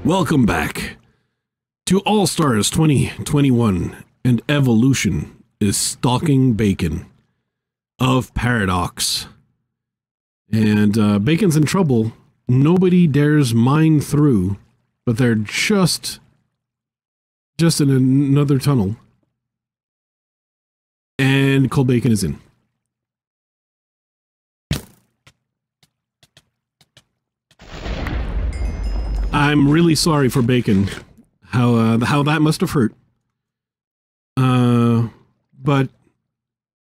Welcome back to All Stars 2021, and Evolution is stalking Bacon of Paradox. And Bacon's in trouble. Nobody dares mine through, but they're just in another tunnel. And Cold Bacon is in. I'm really sorry for Bacon, how that must have hurt. But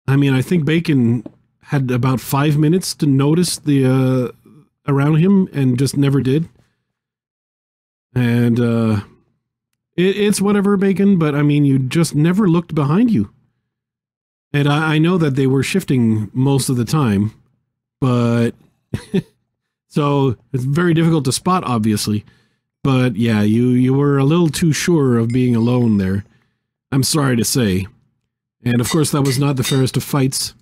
I mean, I think Bacon had about 5 minutes to notice the around him and just never did. And it's whatever, Bacon, but I mean, you just never looked behind you. And I know that they were shifting most of the time, but so it's very difficult to spot, obviously. But yeah, you were a little too sure of being alone there. I'm sorry to say. And of course, that was not the fairest of fights.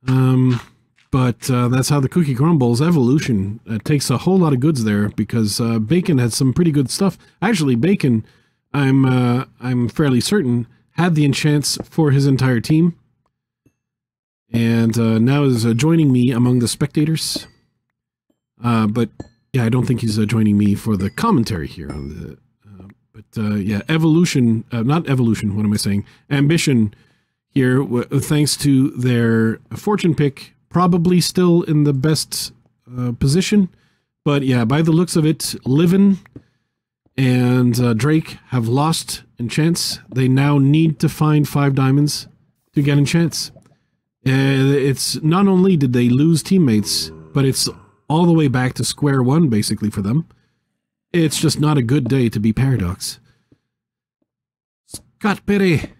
But that's how the cookie crumbles. Evolution takes a whole lot of goods there because Bacon had some pretty good stuff. Actually, Bacon, I'm fairly certain, had the enchants for his entire team. And now is joining me among the spectators. But yeah, I don't think he's joining me for the commentary here on the. Yeah, Evolution, not Evolution. What am I saying? Ambition here, thanks to their fortune pick, probably still in the best position. But yeah, by the looks of it, Livin and Drake have lost enchants. They now need to find 5 diamonds to get enchants. It's not only did they lose teammates, but it's all the way back to square one, basically, for them. It's just not a good day to be Paradox. Scott Perry,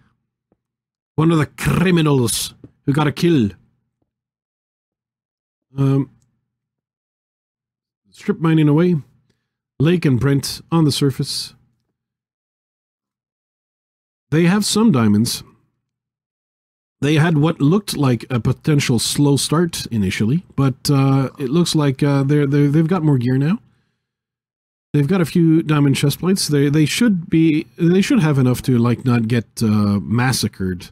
one of the criminals who got a kill. Strip mining away. Lake and Brent on the surface. They have some diamonds. They had what looked like a potential slow start initially, but it looks like they've got more gear now. They've got a few diamond chest plates. They should have enough to like not get massacred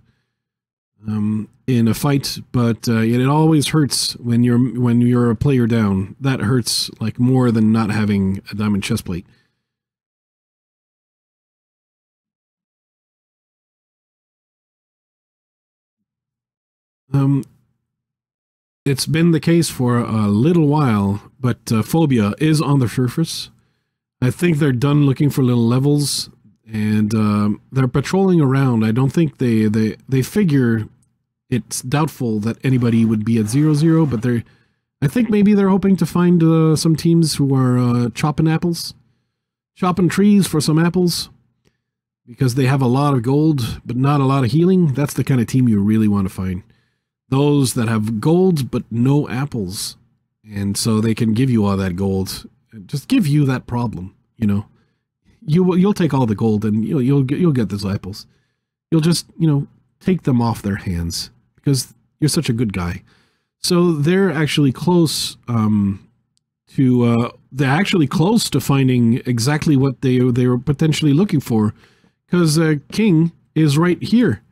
in a fight, but it always hurts when you're a player down. That hurts like more than not having a diamond chest plate. It's been the case for a little while, but Phobia is on the surface. I think they're done looking for little levels, and they're patrolling around. I don't think they figure it's doubtful that anybody would be at 0-0, but I think maybe they're hoping to find some teams who are chopping trees for some apples, because they have a lot of gold, but not a lot of healing. That's the kind of team you really want to find. Those that have gold but no apples, and so they can give you all that gold, just give you that problem. You know, you'll take all the gold and you'll get those apples. You'll just take them off their hands because you're such a good guy. So they're actually close to finding exactly what they were potentially looking for, because King is right here,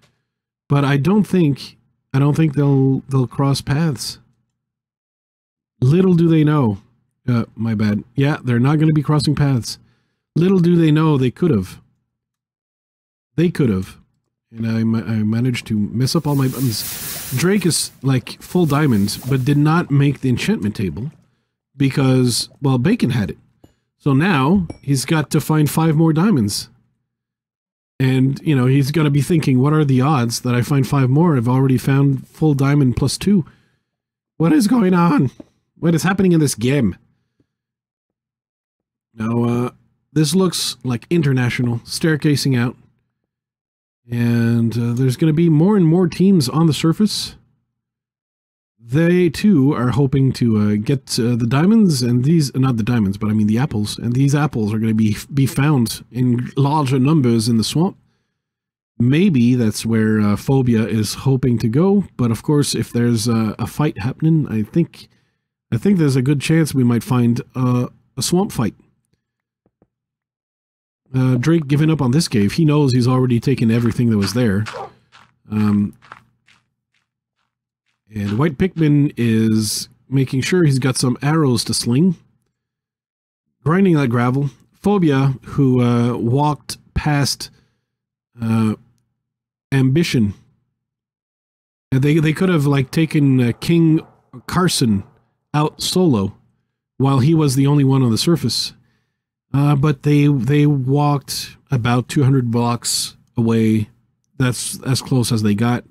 but I don't think they'll cross paths. Little do they know. My bad. Yeah, they're not going to be crossing paths. Little do they know they could have. They could have. And I managed to mess up all my buttons. Drake is like full diamond, but did not make the enchantment table because, well, Bacon had it. So now he's got to find 5 more diamonds. And, he's going to be thinking, what are the odds that I find 5 more? I've already found full diamond plus 2. What is going on? What is happening in this game? Now, this looks like international, staircasing out. And there's going to be more and more teams on the surface. They, too, are hoping to get the diamonds, and these, not the diamonds, but I mean the apples. And these apples are going to be found in larger numbers in the swamp. Maybe that's where Phobia is hoping to go. But of course, if there's a fight happening, I think there's a good chance we might find a swamp fight. Drake giving up on this cave. He knows he's already taken everything that was there. And White Pikmin is making sure he's got some arrows to sling. Grinding that gravel. Phobia, who walked past Ambition. They could have like taken King Carson out solo while he was the only one on the surface. But they walked about 200 blocks away. That's as close as they got.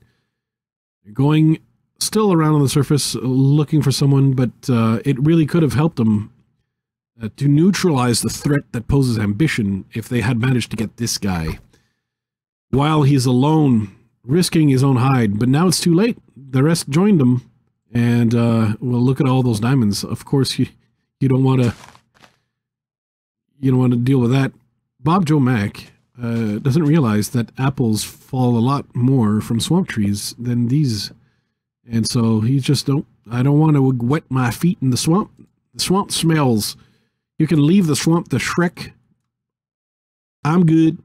They're going still around on the surface looking for someone, but it really could have helped them to neutralize the threat that poses Ambition if they had managed to get this guy. While he's alone, risking his own hide. But now it's too late. The rest joined him. And, well, look at all those diamonds. Of course, you don't want to... You don't want to deal with that. Bob Joe Mac doesn't realize that apples fall a lot more from swamp trees than these. And so he just I don't want to wet my feet in the swamp. The swamp smells. You can leave the swamp to Shrek. I'm good.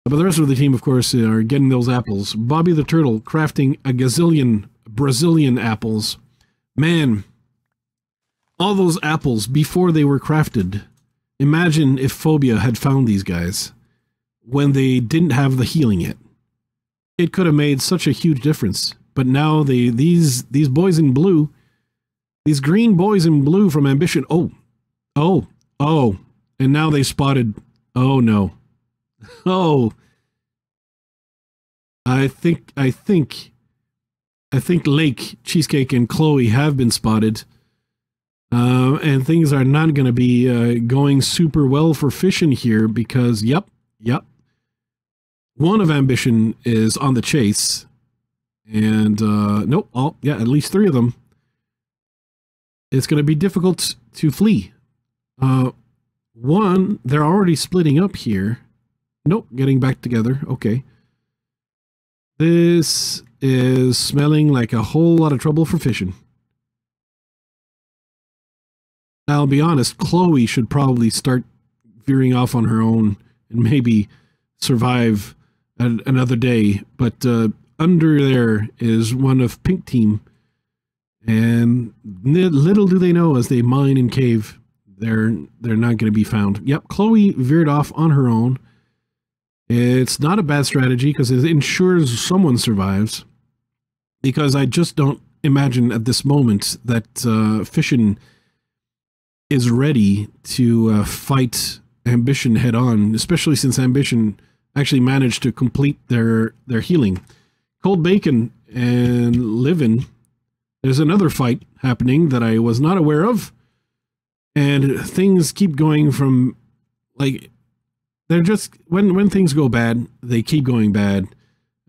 But the rest of the team, of course, are getting those apples. Bobby the Turtle crafting a gazillion Brazilian apples. Man, all those apples before they were crafted. Imagine if Phobia had found these guys when they didn't have the healing yet. It could have made such a huge difference. But now these boys in blue, these green boys in blue from Ambition. Oh, and now they spotted. Oh no. Oh, I think Lake, Cheesecake, and Chloe have been spotted. And things are not going to be going super well for fishing here because, yep. One of Ambition is on the chase. And, nope, at least 3 of them. It's going to be difficult to flee. One, they're already splitting up here. Nope, getting back together. Okay. This is smelling like a whole lot of trouble for fishing. I'll be honest, Chloe should probably start veering off on her own and maybe survive another day. But under there is one of Pink Team. And little do they know as they mine and cave, they're not going to be found. Yep, Chloe veered off on her own. It's not a bad strategy because it ensures someone survives. Because I just don't imagine at this moment that Fishin is ready to fight Ambition head on, especially since Ambition actually managed to complete their healing. Cold Bacon and Livin', there's another fight happening that I was not aware of. And things keep going from, like, they're just, when things go bad, they keep going bad.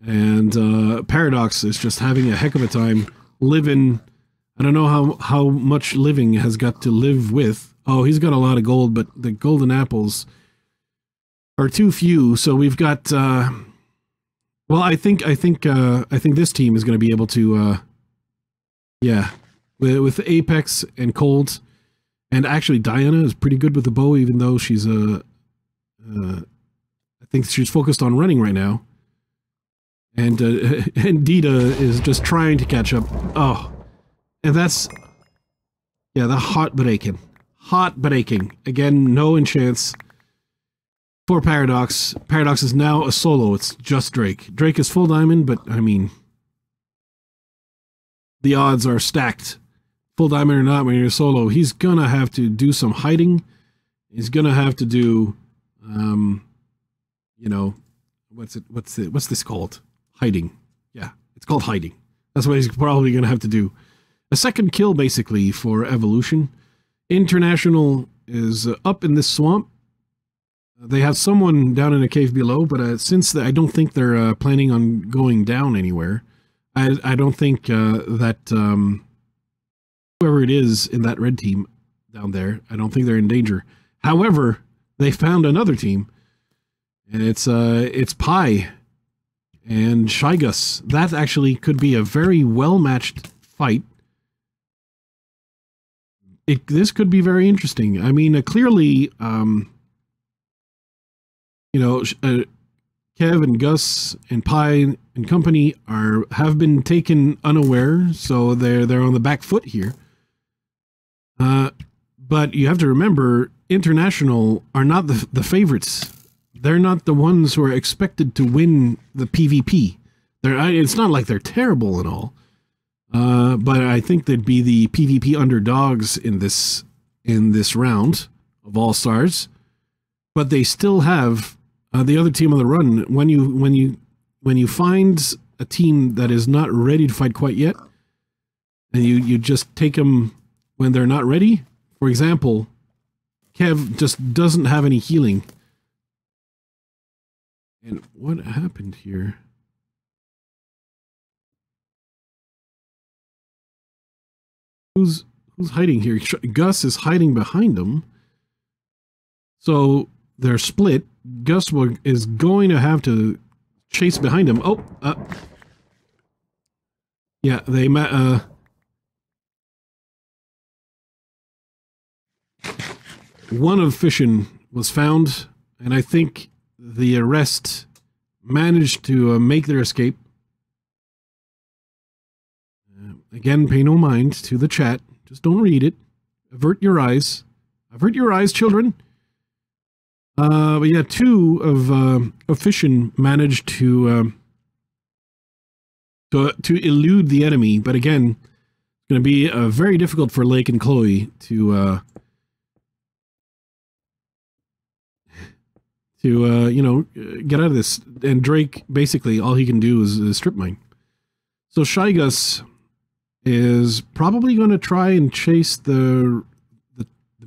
And Paradox is just having a heck of a time. Living, I don't know how much Living has got to live with. Oh, he's got a lot of gold, but the golden apples are too few. So we've got, well, I think this team is going to be able to, yeah, with Apex and Cold. And actually, Diana is pretty good with the bow, even though she's I think she's focused on running right now. And Dita is just trying to catch up. Oh, and that's, yeah, the hot breaking. Hot breaking. Again, no enchants for Paradox. Paradox is now a solo. It's just Drake. Drake is full diamond, but I mean, the odds are stacked. Full diamond or not, when you're solo, he's gonna have to do some hiding. He's gonna have to do, you know, what's this called? Hiding. Yeah, it's called hiding. That's what he's probably gonna have to do. A second kill, basically, for Evolution. International is up in this swamp. They have someone down in a cave below, but since I don't think they're planning on going down anywhere, I don't think that whoever it is in that red team down there, I don't think they're in danger. However, they found another team, and it's Pi and Shygus. That actually could be a very well-matched fight. This could be very interesting. I mean, clearly, you know, Kev and Gus and Pi and company have been taken unaware, so they're on the back foot here. But you have to remember, International are not the favorites. They're not the ones who are expected to win the PvP. It's not like they're terrible at all. But I think they'd be the PvP underdogs in this round of All Stars. But they still have the other team on the run. When you find a team that is not ready to fight quite yet, and you just take them when they're not ready. For example, Kev just doesn't have any healing. And what happened here? Who's hiding here? Gus is hiding behind him. So they're split. Gus is going to have to chase behind him. Oh, yeah, they one of Fission was found, and I think the rest managed to make their escape. Again, pay no mind to the chat. Just don't read it. Avert your eyes. Avert your eyes, children. But yeah, two of Fission managed to elude the enemy. But again, it's going to be very difficult for Lake and Chloe to get out of this. And Drake, basically, all he can do is strip mine. So Shy Gus is probably going to try and chase the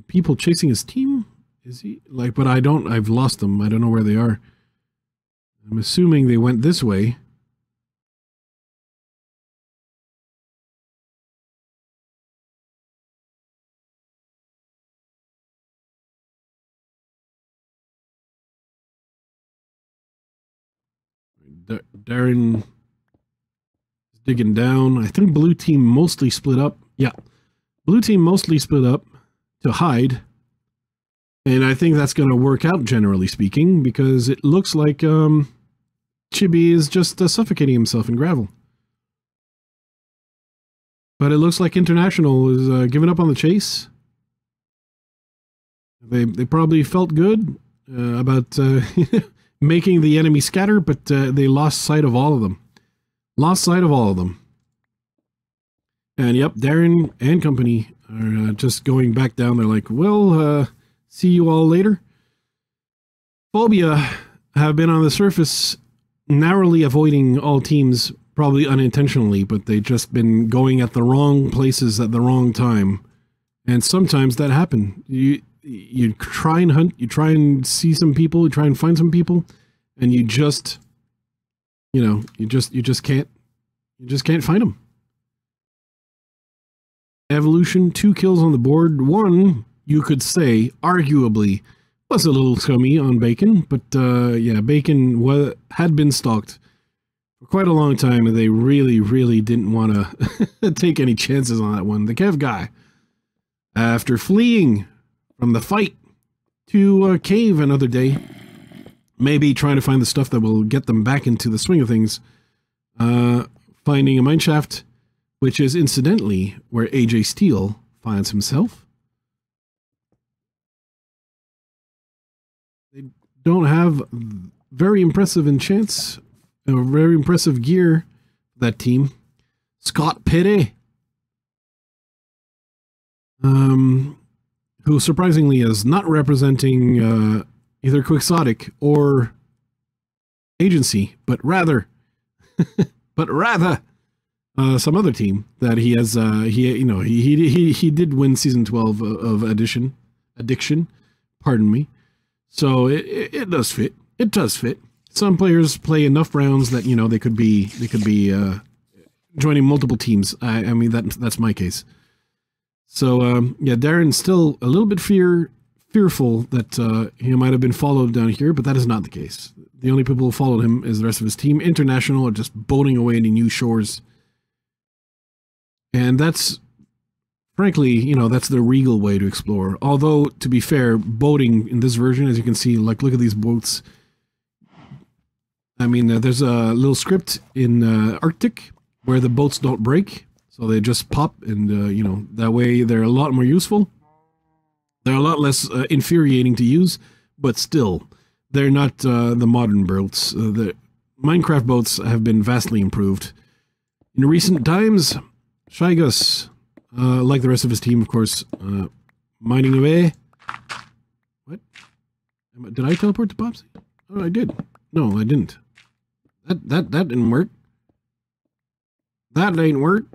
people chasing his team. Is he? But I've lost them. I don't know where they are. I'm assuming they went this way. Darren is digging down. I think blue team mostly split up. Yeah. Blue team mostly split up to hide. And I think that's going to work out, generally speaking, because it looks like Chibi is just suffocating himself in gravel. But it looks like International is giving up on the chase. They probably felt good about making the enemy scatter, but they lost sight of all of them. Lost sight of all of them. And yep, Darren and company are just going back down. They're like, well, see you all later. Phobia have been on the surface, narrowly avoiding all teams, probably unintentionally, but they've just been going at the wrong places at the wrong time. And sometimes that happens. You try and hunt, you try and see some people, you try and find some people, and you just can't find them. Evolution, 2 kills on the board. One, you could say, arguably, was a little scummy on Bacon, but yeah, Bacon had been stalked for quite a long time, and they really, really didn't want to take any chances on that one. The Kev guy, after fleeing from the fight to cave another day, maybe trying to find the stuff that will get them back into the swing of things, finding a mineshaft, which is incidentally where AJ Steele finds himself. They don't have very impressive enchants, very impressive gear, that team. Scott Petty, who surprisingly is not representing either Quixotic or Agency, but rather some other team that he has. He did win season 12 of Addiction. Pardon me. So it does fit. It does fit. Some players play enough rounds that they could be joining multiple teams. I mean that's my case. So yeah, Darren's still a little bit fearful that he might have been followed down here, but that is not the case. The only people who followed him is the rest of his team. International are just boating away into new shores. And that's, frankly, that's the regal way to explore. Although, to be fair, boating in this version, as you can see, like, look at these boats. I mean, there's a little script in Arctic where the boats don't break, so they just pop, and you know, that way they're a lot more useful. They're a lot less infuriating to use, but still, they're not the modern boats. The Minecraft boats have been vastly improved. In recent times, Shy Gus, like the rest of his team, of course, mining away. What? Did I teleport to Popsy? Oh, I did. No, I didn't. That didn't work. That didn't work.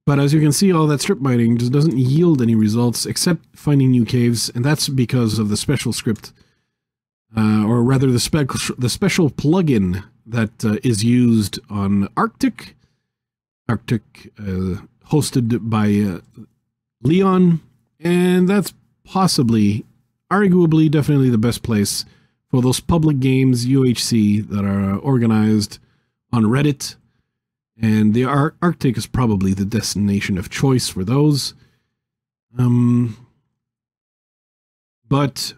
But as you can see, all that strip mining just doesn't yield any results except finding new caves, and that's because of the special script, or rather the special plugin that is used on Arctic. Arctic, hosted by Leon, and that's possibly, arguably, definitely the best place for those public games, UHC, that are organized on Reddit. And the Arctic is probably the destination of choice for those. But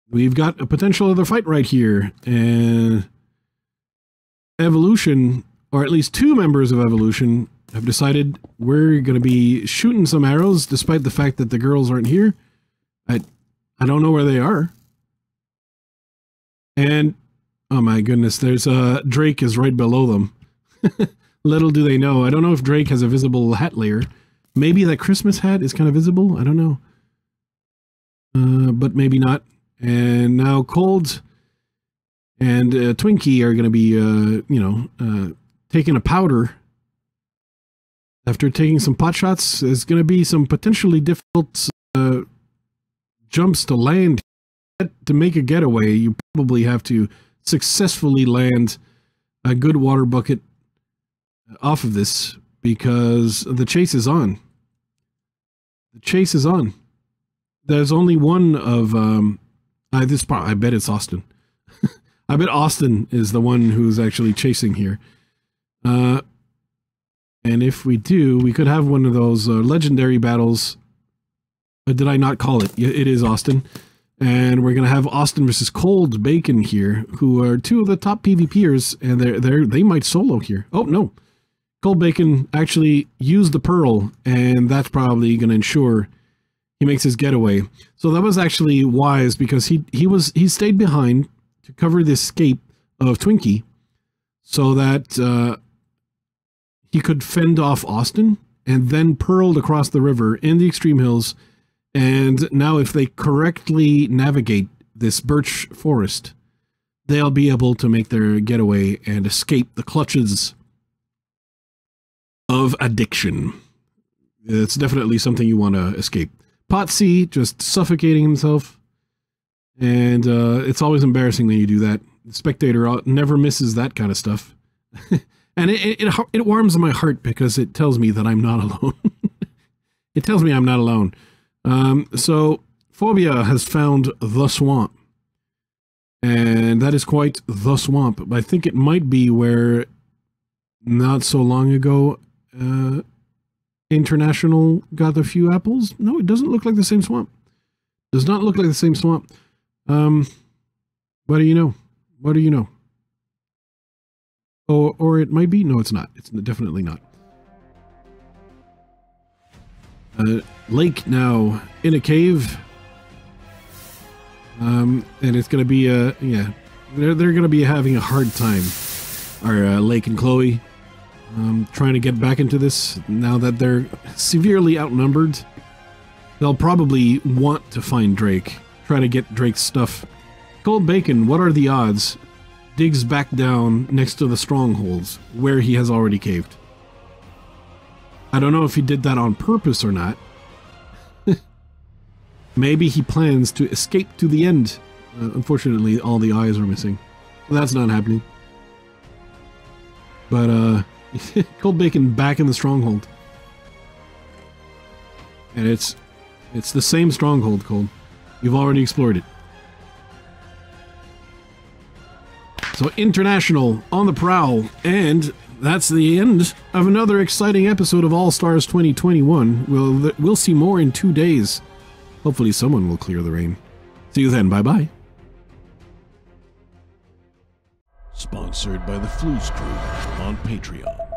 we've got a potential other fight right here. And Evolution, or at least two members of Evolution, have decided we're going to be shooting some arrows, despite the fact that the girls aren't here. I don't know where they are. And, oh my goodness, there's Drake is right below them. Little do they know. I don't know if Drake has a visible hat layer. Maybe that Christmas hat is kind of visible. I don't know. But maybe not. And now Cold and Twinkie are going to be, taking a powder. After taking some pot shots, there's going to be some potentially difficult jumps to land. To make a getaway, you probably have to successfully land a good water bucket off of this, because the chase is on. The chase is on. There's only one of I bet it's Austin. I bet Austin is the one who's actually chasing here. And if we do, we could have one of those legendary battles. Did I not call it? It is Austin. And we're going to have Austin versus Cold Bacon here, who are two of the top PvPers, and they might solo here. Oh, no. Cold Bacon actually used the Pearl, and that's probably going to ensure he makes his getaway. So that was actually wise, because he stayed behind to cover the escape of Twinkie, so that he could fend off Austin, and then pearled across the river in the Extreme Hills. And now if they correctly navigate this birch forest, they'll be able to make their getaway and escape the clutches of addiction. It's definitely something you want to escape. Potsy just suffocating himself. And it's always embarrassing when you do that. The spectator never misses that kind of stuff. And it warms my heart, because it tells me that I'm not alone. It tells me I'm not alone. So Phobia has found the swamp, and that is quite the swamp. I think it might be where not so long ago International got a few apples. No, it doesn't look like the same swamp. Does not look like the same swamp. What do you know? What do you know? Or it might be. No, it's not. It's definitely not. Lake now in a cave, and it's gonna be yeah, they're gonna be having a hard time. Our Lake and Chloe, trying to get back into this now that they're severely outnumbered. They'll probably want to find Drake, try to get Drake's stuff. Cold Bacon, what are the odds? Digs back down next to the strongholds where he has already caved. I don't know if he did that on purpose or not. Maybe he plans to escape to the end. Unfortunately, all the eyes are missing. So that's not happening. But, Cold Bacon back in the stronghold. And it's the same stronghold, Cold. You've already explored it. So International on the prowl, and that's the end of another exciting episode of All Stars 2021. We'll see more in 2 days. Hopefully someone will clear the rain. See you then. Bye-bye. Sponsored by the Flues Crew on Patreon.